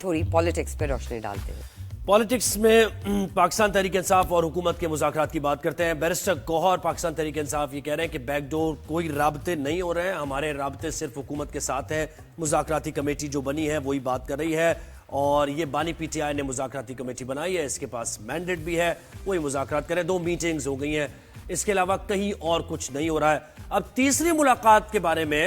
थोड़ी पॉलिटिक्स पे रोशनी डालते हैं। पॉलिटिक्स में पाकिस्तान तहरीक इंसाफ और हुकूमत के मुज़ाकरात की बात करते हैं। बैरिस्टर गौहर पाकिस्तान तहरीक इंसाफ ये कह रहे हैं कि बैकडोर कोई राबते नहीं हो रहे हैं, हमारे राबते सिर्फ हुकूमत के साथ है। मुज़ाकराती कमेटी जो बनी है वही बात कर रही है और ये बानी पीटीआई ने मुज़ाकराती कमेटी बनाई है, इसके पास मैंडेट भी है, वही मुज़ाकरात करें। 2 मीटिंग्स हो गई हैं, इसके अलावा कहीं और कुछ नहीं हो रहा है। अब तीसरी मुलाकात के बारे में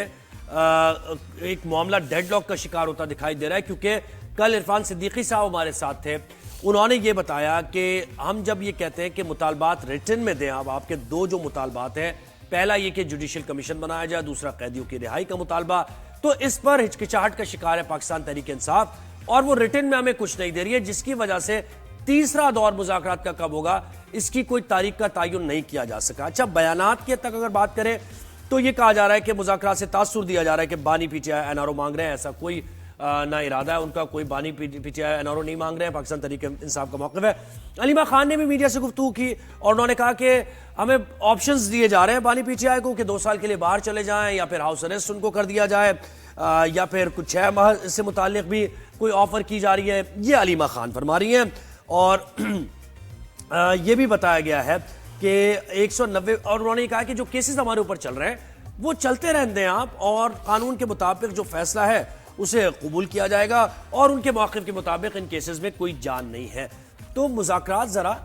एक मामला डेडलॉक का शिकार होता दिखाई दे रहा है, क्योंकि कल इरफान सिद्दीकी साहब हमारे साथ थे। उन्होंने ये बताया कि हम जब ये कहते हैं कि मुतालबात रिटन में दें, अब आपके 2 जो मुतालबात हैं, पहला ये कि जुडिशल कमीशन बनाया जाए, दूसरा कैदियों की रिहाई का मुतालबा, तो इस पर हिचकिचाहट का शिकार है पाकिस्तान तहरीक इंसाफ और वो रिटन में हमें कुछ नहीं दे रही है, जिसकी वजह से तीसरा दौर मुज़ाकरात का कब होगा इसकी कोई तारीख का तयन नहीं किया जा सका। अच्छा, बयानात की तक अगर बात करें तो ये कहा जा रहा है कि मुज़ाकरात से तासुर दिया जा रहा है कि बानी पीटीआई एनआरओ मांग रहे हैं, ऐसा कोई ना इरादा है उनका, कोई बानी पीटीआई एनआरओ नहीं मांग रहे हैं। पाकिस्तान तहरीक इंसाफ का मौक़िफ़ है। अलीमा खान ने भी मीडिया से गुफ्तगू की और उन्होंने कहा कि हमें ऑप्शंस दिए जा रहे हैं बानी पीटीआई को कि 2 साल के लिए बाहर चले जाएं या फिर हाउस अरेस्ट उनको कर दिया जाए या फिर कुछ 6 माह से मुताल्लिक भी कोई ऑफर की जा रही है। ये अलीमा खान फरमा रही हैं और ये भी बताया गया है कि 190 और उन्होंने कहा कि जो केसेस हमारे ऊपर चल रहे हैं वो चलते रहते हैं आप, और कानून के मुताबिक जो फैसला है उसे कबूल किया जाएगा और उनके मौक़िफ़ के मुताबिक इन केसेस में कोई जान नहीं है। तो मुज़ाकरात जरा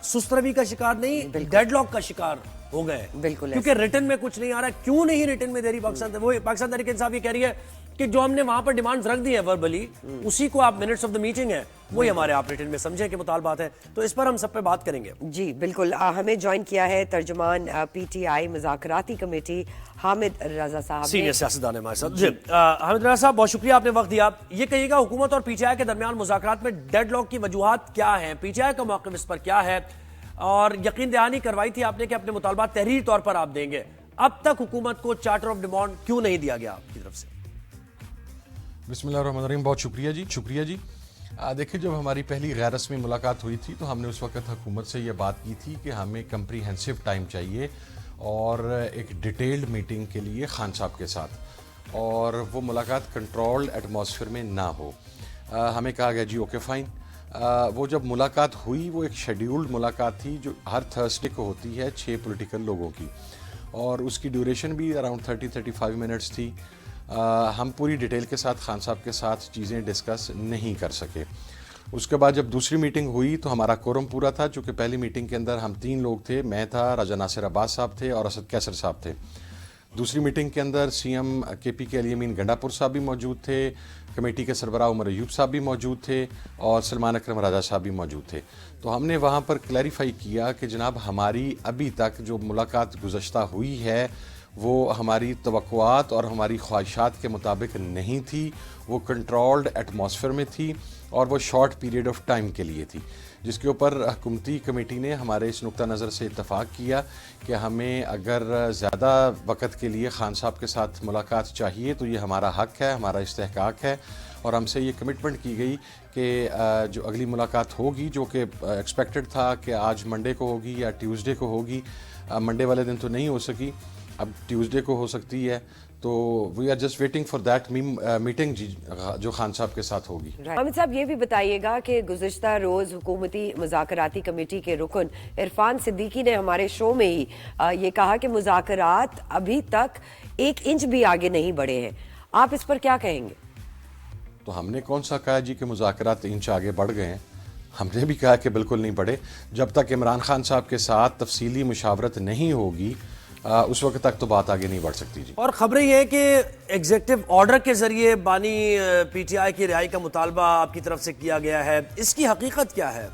सुस्त रवि का शिकार नहीं, डेडलॉक का शिकार हो गए, बिल्कुल, क्योंकि रिटन में कुछ नहीं आ रहा। क्यों नहीं रिटन में दे रही पाकिस्तान तहरीक इंसाफ ये कह रही है कि जो हमने वहां पर डिमांड्स रख दी है वर्बली, उसी को आप मिनट्स ऑफ द मीटिंग है वही हमारे आप रिटन में समझे कि मुतालबात है। तो इस पर हम सब पे बात करेंगे। जी बिल्कुल, हमें ज्वाइन किया है तर्जुमान पीटीआई मुज़ाकराती कमेटी हामिद रजा साहब, सीनियर सियासतदान हमारे साथ। जी हामिद रजा साहब, बहुत शुक्रिया, आपने वक्त दिया। ये कहिएगा, हुकूमत और पीटीआई के दरमियान मुज़ाकरात में डेडलॉक की वजूहात क्या है, पीटीआई का मौक़िफ़ इस पर क्या है, और यकीन दहानी करवाई थी आपने कि अपने मुतालबात तहरीरी तौर पर आप देंगे, अब तक हुकूमत को चार्टर ऑफ डिमांड क्यों नहीं दिया गया आपकी तरफ से? बिस्मिल्लाहिर्रहमानिर्रहीम, बहुत शुक्रिया जी। देखिए, जब हमारी पहली गैर रस्मी मुलाकात हुई थी तो हमने उस वक्त हुकूमत से ये बात की थी कि हमें कम्प्रीहेंसिव टाइम चाहिए और एक डिटेल्ड मीटिंग के लिए खान साहब के साथ, और वो मुलाकात कंट्रोल्ड एटमॉस्फेयर में ना हो। हमें कहा गया जी ओके फाइन। वो जब मुलाकात हुई वो एक शेड्यूल्ड मुलाकात थी जो हर थर्सडे को होती है 6 पॉलिटिकल लोगों की, और उसकी ड्यूरेशन भी अराउंड 30-35 मिनट्स थी। हम पूरी डिटेल के साथ खान साहब के साथ चीज़ें डिस्कस नहीं कर सके। उसके बाद जब दूसरी मीटिंग हुई तो हमारा कोरम पूरा था, चूँकि पहली मीटिंग के अंदर हम 3 लोग थे, मैं था, राजा नासिर अब्बास साहब थे और असद कैसर साहब थे। दूसरी मीटिंग के अंदर सीएम केपी के अली अमीन गंडापुर साहब भी मौजूद थे, कमेटी के सरबराह उमर अयूब साहब भी मौजूद थे और सलमान अकरम राजा साहब भी मौजूद थे। तो हमने वहाँ पर क्लैरिफाई किया कि जनाब, हमारी अभी तक जो मुलाकात गुज़श्ता हुई है वो हमारी तवक्कुआत और हमारी ख्वाहिशात के मुताबिक नहीं थी, वो कंट्रोल्ड एटमॉस्फेयर में थी और वो शॉर्ट पीरियड ऑफ टाइम के लिए थी, जिसके ऊपर हुकूमती कमेटी ने हमारे इस नुक्ता नज़र से इत्तफ़ाक़ किया कि हमें अगर ज़्यादा वक़्त के लिए खान साहब के साथ मुलाकात चाहिए तो ये हमारा हक़ है, हमारा इस्तेहक़ाक़ है, और हमसे ये कमिटमेंट की गई कि जो अगली मुलाकात होगी, जो कि एक्सपेक्टेड था कि आज मंडे को होगी या ट्यूसडे को होगी, मंडे वाले दिन तो नहीं हो सकी, अब ट्यूसडे को हो सकती है, तो we are just waiting for that meeting जो खान साहब के साथ होगी। हामिद साहब, ये भी बताइएगा कि गुज़िश्ता रोज़ हुकूमती मुज़ाकराती कमेटी के रुकन इरफान सिद्दीकी ने हमारे शो में ही ये कहा कि मुज़ाकरात अभी तक 1 इंच भी आगे नहीं बढ़े हैं, आप इस पर क्या कहेंगे? तो हमने कौन सा कहा जी कि मुज़ाकरात इंच आगे बढ़ गए हैं? हमने भी कहा कि बिल्कुल नहीं बढ़े। जब तक इमरान खान साहब के साथ तफसीली मुशावरत नहीं होगी उस वक्त तक तो बात आगे नहीं बढ़ सकती जी। और खबरें ये है कि एग्जीक्यूटिव ऑर्डर के जरिए बानी पीटीआई की रिहाई का मुतालबा आपकी तरफ से किया गया है, इसकी हकीकत क्या है?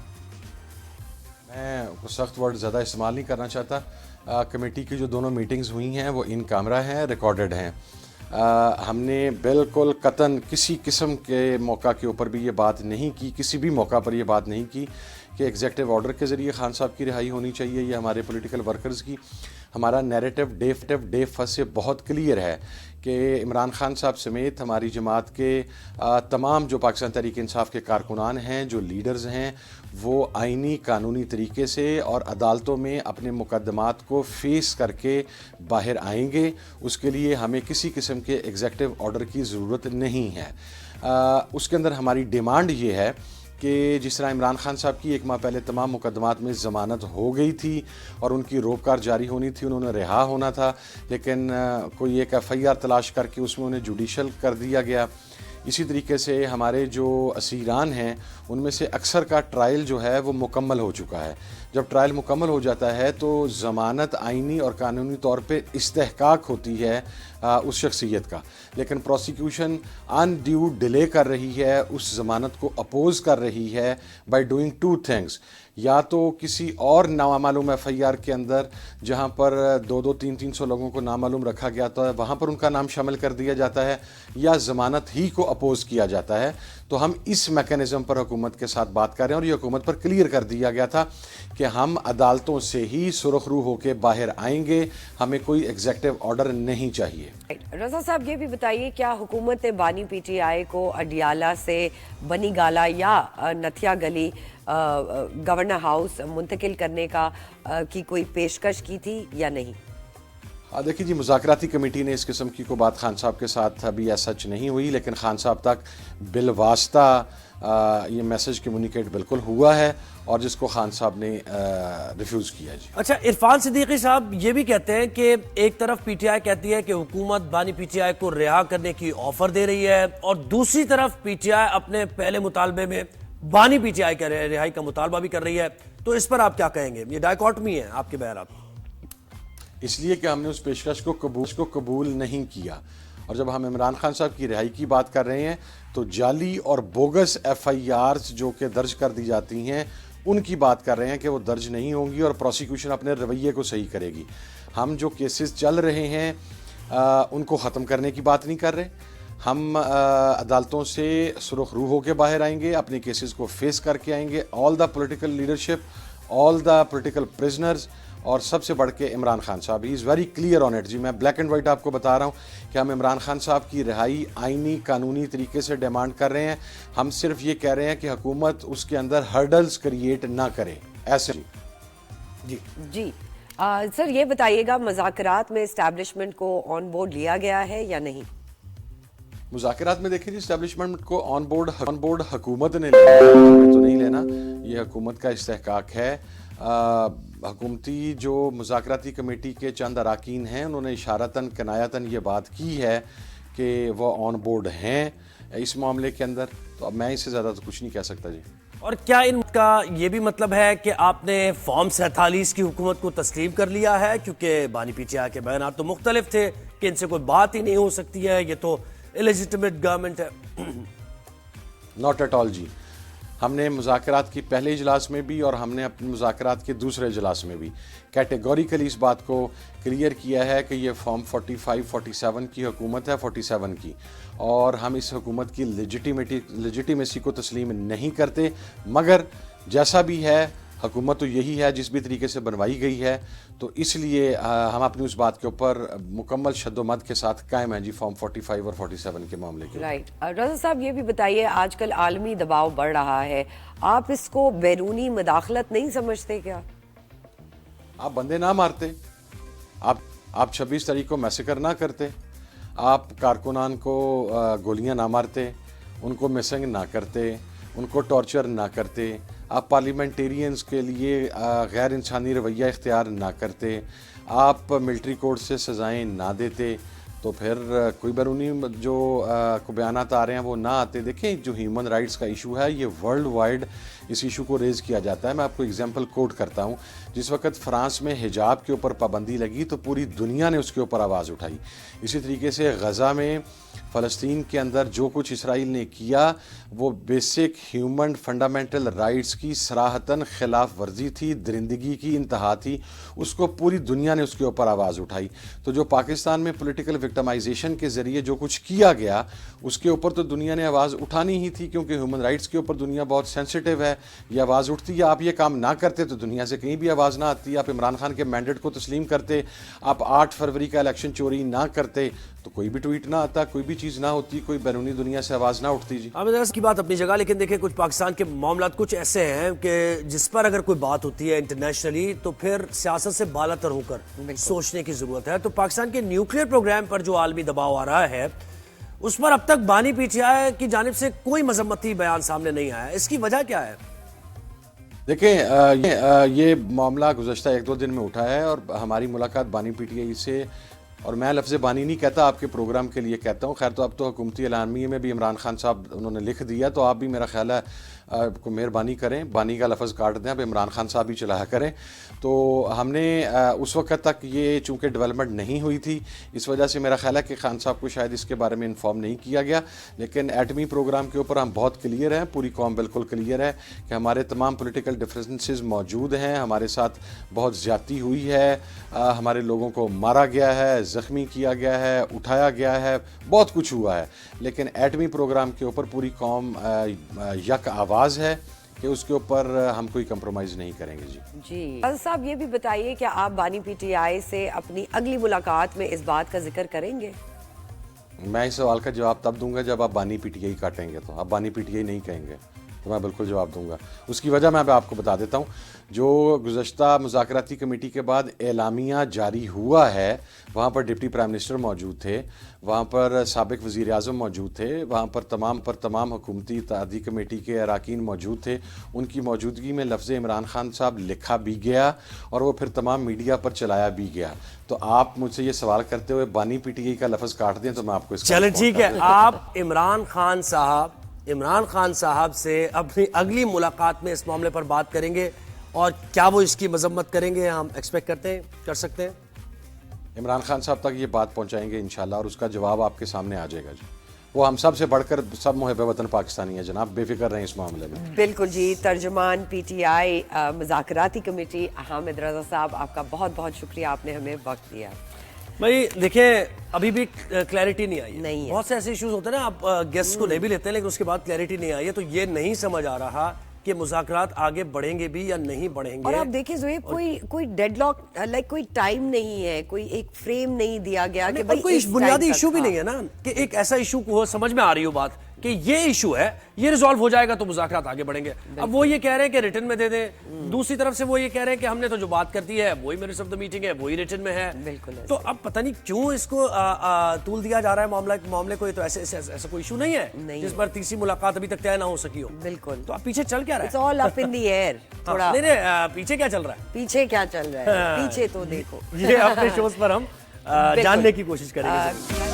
मैं सख्त वर्ड ज़्यादा इस्तेमाल नहीं करना चाहता। कमेटी की जो दोनों मीटिंग्स हुई हैं वो इन कैमरा हैं, रिकॉर्डेड हैं। हमने बिल्कुल कतन किसी किस्म के मौका के ऊपर भी ये बात नहीं की, किसी भी मौका पर ये बात नहीं की कि एग्जीक्यूटिव ऑर्डर के ज़रिए खान साहब की रिहाई होनी चाहिए या हमारे पॉलिटिकल वर्कर्स की। हमारा नैरेटिव डे फर्स्ट से बहुत क्लियर है कि इमरान खान साहब समेत हमारी जमात के तमाम जो पाकिस्तान तहरीक इंसाफ के कारकुनान हैं, जो लीडर्स हैं, वो आइनी कानूनी तरीके से और अदालतों में अपने मुकदमात को फेस करके बाहर आएंगे। उसके लिए हमें किसी किस्म के एग्जीक्यूटिव ऑर्डर की ज़रूरत नहीं है। उसके अंदर हमारी डिमांड ये है कि जिस तरह इमरान खान साहब की 1 माह पहले तमाम मुकदमात में ज़मानत हो गई थी और उनकी रोककार जारी होनी थी, उन्होंने रिहा होना था, लेकिन कोई एक FIR तलाश करके उसमें उन्हें जुडिशल कर दिया गया। इसी तरीके से हमारे जो असीरान हैं उनमें से अक्सर का ट्रायल जो है वो मुकम्मल हो चुका है। जब ट्रायल मुकम्मल हो जाता है तो ज़मानत आइनी और कानूनी तौर पे इस्तेहकाक होती है उस शख्सियत का, लेकिन प्रोसिक्यूशन अनड्यू डिले कर रही है, उस ज़मानत को अपोज़ कर रही है बाय डूइंग 2 थिंग्स। या तो किसी और नामालूम FIR के अंदर जहां पर 200-300 लोगों को नामालूम रखा गया था वहां पर उनका नाम शामिल कर दिया जाता है, या ज़मानत ही को अपोज़ किया जाता है। तो हम इस मैकेनिज़्म पर हुकूमत के साथ बात कर रहे हैं और ये हुकूमत पर क्लियर कर दिया गया था कि हम अदालतों से ही सुरखरू होकर बाहर आएंगे, हमें कोई एग्जेक्टिव ऑर्डर नहीं चाहिए। रजा साहब, ये भी बताइए, क्या हुकूमत ने बानी PTI को अडियाला से बनी गाला या नथिया गली गवर्नर हाउस मुंतकिल करने की कोई पेशकश की थी या नहीं? देखिए जी, मुज़ाकराती कमेटी ने इस किस्म की कोई बात खान साहब के साथ अभी ऐसा सच नहीं हुई, लेकिन खान साहब तक बिलवास्ता ये मैसेज कम्युनिकेट बिल्कुल हुआ है और जिसको खान साहब ने रिफ्यूज़ किया जी। अच्छा, इरफान सिद्दीकी साहब ये भी कहते हैं कि एक तरफ PTI कहती है कि हुकूमत बानी PTI को रिहा करने की ऑफर दे रही है और दूसरी तरफ PTI अपने पहले मुतालबे में बानी PTI कह रहे हैं रिहाई का मुतालबा भी कर रही है, तो इस पर आप क्या कहेंगे? ये डायकॉटमी है आपके बहरात? इसलिए कि हमने उस पेशकश को कबूल नहीं किया, और जब हम इमरान खान साहब की रिहाई की बात कर रहे हैं तो जाली और बोगस FIRs जो कि दर्ज कर दी जाती हैं उनकी बात कर रहे हैं कि वो दर्ज नहीं होंगी और प्रोसिक्यूशन अपने रवैये को सही करेगी। हम जो केसेस चल रहे हैं उनको ख़त्म करने की बात नहीं कर रहे, हम अदालतों से सुरखरू होकर बाहर आएंगे, अपने केसेस को फेस करके आएंगे। All the political leadership, all the political prisoners, और सबसे बढ़ के इमरान खान साहब, he is very clear on it जी। मैं ब्लैक एंड वाइट आपको बता रहा हूँ कि हम इमरान खान साहब की रिहाई आइनी कानूनी तरीके से डिमांड कर रहे हैं। हम सिर्फ ये कह रहे हैं कि हुकूमत उसके अंदर हर्डल्स क्रिएट ना करे, ऐसे जी। जी सर, ये बताइएगा, मुज़ाकरात में एस्टैब्लिशमेंट को ऑन बोर्ड लिया गया है या नहीं? मुज़ाकरात में देखिए जी, एस्टैब्लिशमेंट को ऑन बोर्ड हुकूमत ने लेना तो नहीं लेना, ये हुकूमत का इस्तेहकाक है। हुकूमती जो मुज़ाकराती कमेटी के चंद अरकान हैं उन्होंने इशारतन कनायतन ये बात की है कि वो ऑन बोर्ड हैं इस मामले के अंदर, तो अब मैं इससे ज़्यादा तो कुछ नहीं कह सकता जी। और क्या इनका ये भी मतलब है कि आपने फॉर्म 47 की हुकूमत को तस्लीम कर लिया है? क्योंकि बानी PTI के बयान तो मुख्तलिफ थे कि इनसे कोई बात ही नहीं हो सकती है, ये तो इलेजिटिमेट गवर्नमेंट है। नॉट एट ऑल जी, हमने मुज़ाकरात की पहले इजलास में भी और हमने अपने मुज़ाकरात के दूसरे इजलास में भी कैटेगोरिकली इस बात को क्लियर किया है कि ये फॉर्म 45-47 की हुकूमत है, 47 की, और हम इस हुकूमत की लेजिटिमेसी को तस्लीम नहीं करते। मगर जैसा भी है, हुकूमत तो यही है जिस भी तरीके से बनवाई गई है, तो इसलिए हम अपनी उस बात के ऊपर मुकम्मल शद्दोमद के साथ कायम हैं जी, फॉर्म 45 और 47 के मामले के। राइट। रज़ा साहब, ये भी बताइए, आजकल आलमी दबाव बढ़ रहा है, आप इसको बैरूनी मुदाखलत नहीं समझते क्या? आप बंदे ना मारते, आप 26 तारीख को मैसेकर ना करते, आप कारकुनान को गोलियां ना मारते, उनको मिसिंग ना करते, उनको टॉर्चर ना करते, आप पार्लियामेंटेरियंस के लिए गैर इंसानी रवैया इख्तियार ना करते, आप मिलिट्री कोर्ट से सज़ाएं ना देते, तो फिर कोई बैरूनी जो बयानात आ रहे हैं वो ना आते। देखें, जो ह्यूमन राइट्स का इशू है ये वर्ल्ड वाइड इस इशू को रेज़ किया जाता है। मैं आपको एग्जांपल कोट करता हूँ, जिस वक्त फ्रांस में हिजाब के ऊपर पाबंदी लगी तो पूरी दुनिया ने उसके ऊपर आवाज़ उठाई। इसी तरीके से गज़ा में फ़लस्तीन के अंदर जो कुछ इसराइल ने किया वो बेसिक ह्यूमन फंडामेंटल राइट्स की सराहतन खिलाफ वर्जी थी, दरिंदगी की इंतहा थी, उसको पूरी दुनिया ने उसके ऊपर आवाज़ उठाई। तो जो पाकिस्तान में पॉलिटिकल विक्टिमाइजेशन के ज़रिए जो कुछ किया गया उसके ऊपर तो दुनिया ने आवाज़ उठानी ही थी, क्योंकि ह्यूमन राइट्स के ऊपर दुनिया बहुत सेंसिटिव है, ये आवाज़ उठती है। आप ये काम ना करते तो दुनिया से कहीं भी आवाज़ ना आती। आप इमरान खान के मैंडेट को तस्लीम करते, आप 8 फरवरी का इलेक्शन चोरी ना करते तो कोई भी ट्वीट ना आता, कोई भी चीज़ ना होती, कोई बैरूनी दुनिया से आवाज़ ना उठती जी। आमिर की बात अपनी जगह, लेकिन देखिए कुछ पाकिस्तान के मामलात कुछ ऐसे हैं कि जिस पर अगर कोई बात होती है इंटरनेशनली तो फिर सियासत से बालातर होकर सोचने की ज़रूरत है। तो पाकिस्तान के न्यूक्लियर प्रोग्राम पर जो आलमी दबाव आ रहा है उस पर अब तक बानी पीटीआई की जानिब से कोई मजम्मती बयान सामने नहीं आया, इसकी वजह क्या है? देखें, ये मामला गुज़श्ता 1-2 दिन में उठा है और हमारी मुलाकात बानी पीटीआई से, और मैं लफ्ज़ बानी नहीं कहता, आपके प्रोग्राम के लिए कहता हूँ। खैर, तो अब तो हुकूमती एलानमे में भी इमरान खान साहब उन्होंने लिख दिया, तो आप भी मेरा ख्याल है को मेहरबानी करें, बानी का लफ्ज़ काट दें, अब इमरान खान साहब ही चलाया करें। तो हमने उस वक्त तक ये चूँकि डेवलपमेंट नहीं हुई थी, इस वजह से मेरा ख्याल है कि खान साहब को शायद इसके बारे में इन्फॉर्म नहीं किया गया। लेकिन एटमी प्रोग्राम के ऊपर हम बहुत क्लियर हैं, पूरी कौम बिल्कुल क्लियर है कि हमारे तमाम पॉलिटिकल डिफरेंसेस मौजूद हैं, हमारे साथ बहुत ज़्यादती हुई है, हमारे लोगों को मारा गया है, ज़ख्मी किया गया है, उठाया गया है, बहुत कुछ हुआ है। लेकिन एटमी प्रोग्राम के ऊपर पूरी कौम यक आवाज़ है कि उसके ऊपर हम कोई कंप्रोमाइज़ नहीं करेंगे। जी फजल साहब, ये भी बताइए कि आप बानी पीटीआई से अपनी अगली मुलाकात में इस बात का जिक्र करेंगे? मैं इस सवाल का जवाब तब दूंगा जब आप बानी पीटीआई काटेंगे, तो आप बानी पीटीआई नहीं कहेंगे तो मैं बिल्कुल जवाब दूंगा। उसकी वजह मैं आपको बता देता हूँ। जो गुज़श्ता मुज़ाकराती कमेटी के बाद एलामिया जारी हुआ है, वहाँ पर डिप्टी प्राइम मिनिस्टर मौजूद थे, वहाँ पर साबिक़ वज़ीर आज़म मौजूद थे, वहाँ पर तमाम हुकूमती इत्तेहादी कमेटी के अरकान मौजूद थे। उनकी मौजूदगी में लफ्ज़ इमरान खान साहब लिखा भी गया और वो फिर तमाम मीडिया पर चलाया भी गया। तो आप मुझसे ये सवाल करते हुए बानी पीटीआई का लफ्ज़ काट दें तो मैं आपको इसका चलें, ठीक है। आप इमरान खान साहब से अपनी अगली मुलाकात में इस मामले पर बात करेंगे और क्या वो इसकी मजम्मत करेंगे, हम एक्सपेक्ट कर सकते हैं? इमरान खान साहब तक ये बात पहुंचाएंगे इंशाल्लाह और उसका जवाब आपके सामने आ जाएगा जी। वो हम सब से बढ़कर सब मुहब्बे वतन पाकिस्तानी है जनाब, बेफिक्र रहें इस मामले में। बिल्कुल जी। तर्जुमान पीटीआई मुज़ाकराती कमेटी हामिद रज़ा साहब, आपका बहुत बहुत शुक्रिया, आपने हमें वक्त दिया। भाई देखिए, अभी भी क्लैरिटी नहीं आई नहीं है। बहुत से ऐसे इश्यूज होते हैं ना, आप गेस्ट को ले भी लेते हैं लेकिन उसके बाद क्लैरिटी नहीं आई है, तो ये नहीं समझ आ रहा कि मुज़ाकरात आगे बढ़ेंगे भी या नहीं बढ़ेंगे। और आप देखिए ज़ुहैब, कोई डेडलॉक, लाइक कोई टाइम नहीं है, कोई एक फ्रेम नहीं दिया गया कि भाई कोई बुनियादी इशू भी नहीं है ना कि एक ऐसा इशू को समझ में आ रही हो बात कि ये इशू है, ये रिजॉल्व हो जाएगा तो मुज़ाकरात आगे बढ़ेंगे। अब वो ये कह रहे हैं कि रिटन में दे दें, दूसरी तरफ से वो ये कह रहे हैं कि हमने तो जो बात करती है वही मिनट्स ऑफ द मीटिंग है, वही रिटन में है। बिल्कुल। तो अब पता नहीं क्यों इसको तूल दिया जा रहा है मामले को। ये तो ऐसा कोई इशू नहीं है जिस पर तीसरी मुलाकात अभी तक तय ना हो सकी हो। बिल्कुल। तो अब पीछे चल क्या रहा है? It's all up in the air. थोड़ा नहीं, पीछे क्या चल रहा है? पीछे क्या चल रहा है? पीछे तो देखो। ये अपने शोज पर हम जानने की कोशिश करेंगे।